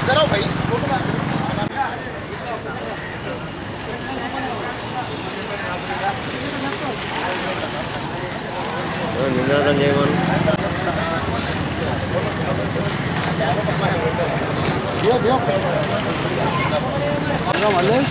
जरा भाई निंदा చేయమను दियो मल्लेश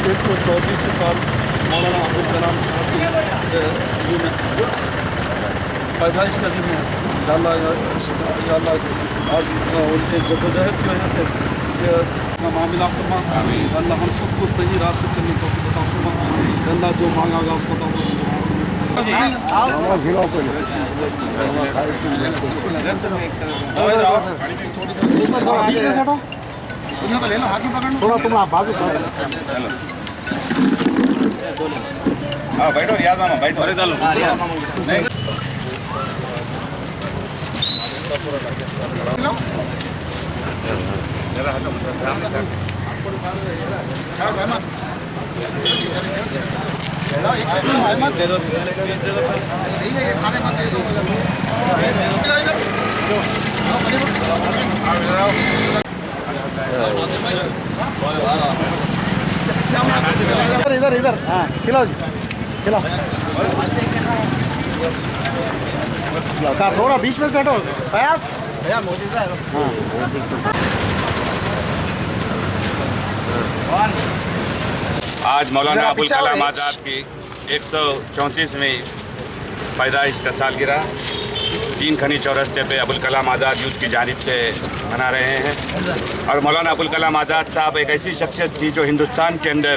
लखनऊ साल मौलाना अबुल कलाम साहब की पैदाइश का दिन है। अल्लाह आज उनके जद्दोजहद की वजह से मामला फरमा, अल्लाह हम सबको सही रास्ते चलने को बता फरमा। अल्लाह जो मांगा उसको थोड़ा तुम आप बाजू बैठो रियाज मामा बैठो। अरे डालो नहीं इधर इधर हाँ खिलाओ खिलाओ का थोड़ा बीच में सेट हो प्रयास भैया मौजूद है। आज मौलाना अबुल कलाम आज़ाद की 134वीं पैदाइश का सालगिरह 3 खनी चौरस्ते पे अबुल कलाम आज़ाद यूथ की जानिब से मना रहे हैं। और मौलाना अबुल कलाम आज़ाद साहब एक ऐसी शख्सियत थी जो हिंदुस्तान के अंदर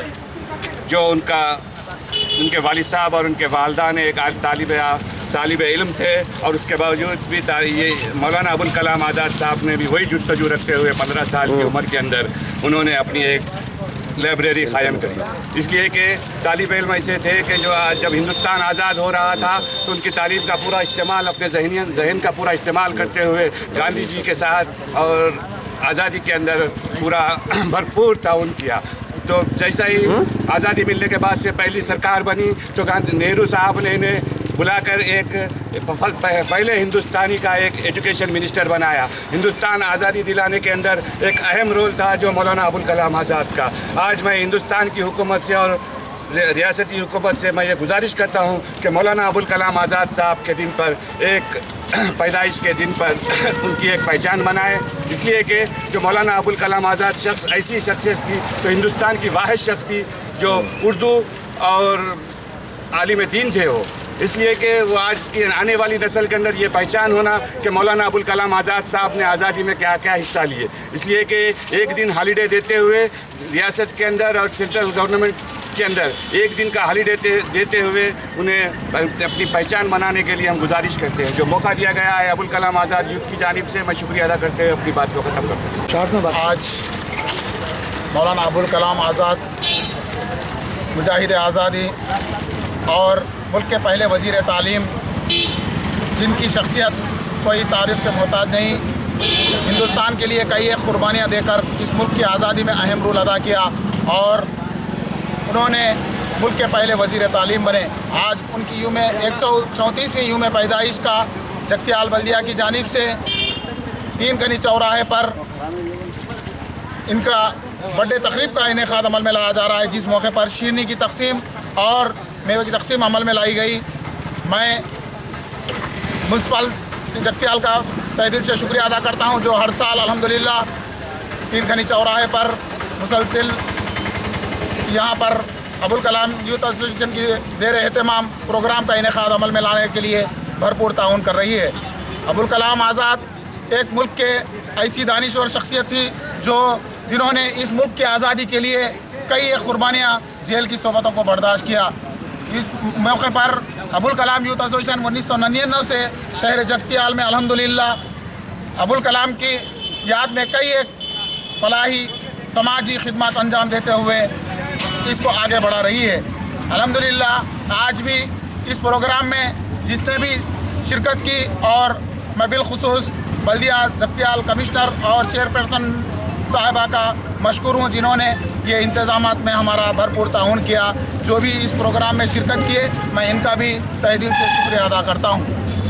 जो उनके वालिद साहब और उनके वालदान एक तालिब इल्म थे और उसके बावजूद भी ये मौलाना अबुल कलाम आज़ाद साहब ने भी वही जुस्तजू रखते हुए 15 साल की उम्र के अंदर उन्होंने अपनी एक लाइब्रेरी कायम करी। इसलिए कि तालिब इल्म ऐसे थे कि जो जब हिंदुस्तान आज़ाद हो रहा था तो उनकी तालीम का पूरा इस्तेमाल अपने जहन का पूरा इस्तेमाल करते हुए गांधी जी के साथ और आज़ादी के अंदर पूरा भरपूर ताउन किया। तो जैसा ही आज़ादी मिलने के बाद से पहली सरकार बनी तो नेहरू साहब ने इन्हें बुलाकर एक पहले हिंदुस्तानी का एक एजुकेशन मिनिस्टर बनाया। हिंदुस्तान आज़ादी दिलाने के अंदर एक अहम रोल था जो मौलाना अबुल कलाम आज़ाद का। आज मैं हिंदुस्तान की हुकूमत से और रियासती हुकूमत से मैं ये गुजारिश करता हूँ कि मौलाना अबुल कलाम आज़ाद साहब के दिन पर एक पैदाइश के दिन पर उनकी एक पहचान बनाए। इसलिए कि जो मौलाना अबुल कलाम आज़ाद शख्स ऐसी शख्सियत थी तो हिंदुस्तान की वाहिद शख्स थी जो उर्दू और आलिम दीन थे वो। इसलिए कि वो आज की आने वाली नस्ल के अंदर ये पहचान होना कि मौलाना अबुल कलाम आज़ाद साहब ने आज़ादी में क्या क्या हिस्सा लिए। इसलिए कि एक दिन हॉलीडे देते हुए रियासत के अंदर और सेंट्रल गवर्नमेंट के अंदर एक दिन का हॉलीडे देते हुए उन्हें अपनी पहचान बनाने के लिए हम गुजारिश करते हैं। जो मौका दिया गया है अबुल कलाम आज़ाद यूथ की जानिब से मैं शुक्रिया अदा करते हुए अपनी बात को ख़त्म करता हूँ। आज मौलाना अबुल कलाम आज़ाद मुजाहिद आज़ादी और मुल्क के पहले वज़ीर तालीम जिनकी शख्सियत कोई तारीफ़ के मोहताज नहीं, हिंदुस्तान के लिए कई एक कुर्बानियाँ देकर इस मुल्क की आज़ादी में अहम रोल अदा किया और उन्होंने मुल्क के पहले वज़ीर तालीम बने। आज उनकी यूम 134वीं यूम पैदाइश का जगतियाल बल्दिया की जानिब से 3 खनी चौराहे पर इनका बर्थडे तकरीब का इनेकाद अमल में लाया जा रहा है, जिस मौके पर शीरनी की तकसीम और मेवे की तकसीम अमल में लाई गई। मैं म्यूनसिपल जगतियाल का तहे दिल से शुक्रिया अदा करता हूं जो हर साल अल्हम्दुलिल्लाह 3 खनी चौराहे पर मुसलसिल यहाँ पर अबुल कलाम यूथ एसोसिएशन की ज़ेर एहतमाम प्रोग्राम का इनेकाद अमल में लाने के लिए भरपूर ताउन कर रही है। अबुल कलाम आज़ाद एक मुल्क के ऐसी दानिश्वर शख्सियत थी जिन्होंने इस मुल्क की आज़ादी के लिए कई कुर्बानियाँ जेल की सोबतों को बर्दाश्त किया। इस मौके पर अबुल कलाम यूथ एसोसिएशन 1999 से शहर जगतियाल में अल्हम्दुलिल्लाह अबुल कलाम की याद में कई एक फलाही समाजी खिदमत अंजाम देते हुए इसको आगे बढ़ा रही है। अल्हम्दुलिल्लाह आज भी इस प्रोग्राम में जिसने भी शिरकत की और मैं बिलखुसूस बल्दिया जगतियाल कमिश्नर और चेयरपर्सन साहिबा का मशकूर हूँ जिन्होंने ये इंतज़ामात में हमारा भरपूर ताउन किया। जो भी इस प्रोग्राम में शिरकत किए मैं इनका भी तहे दिल से शुक्रिया अदा करता हूँ।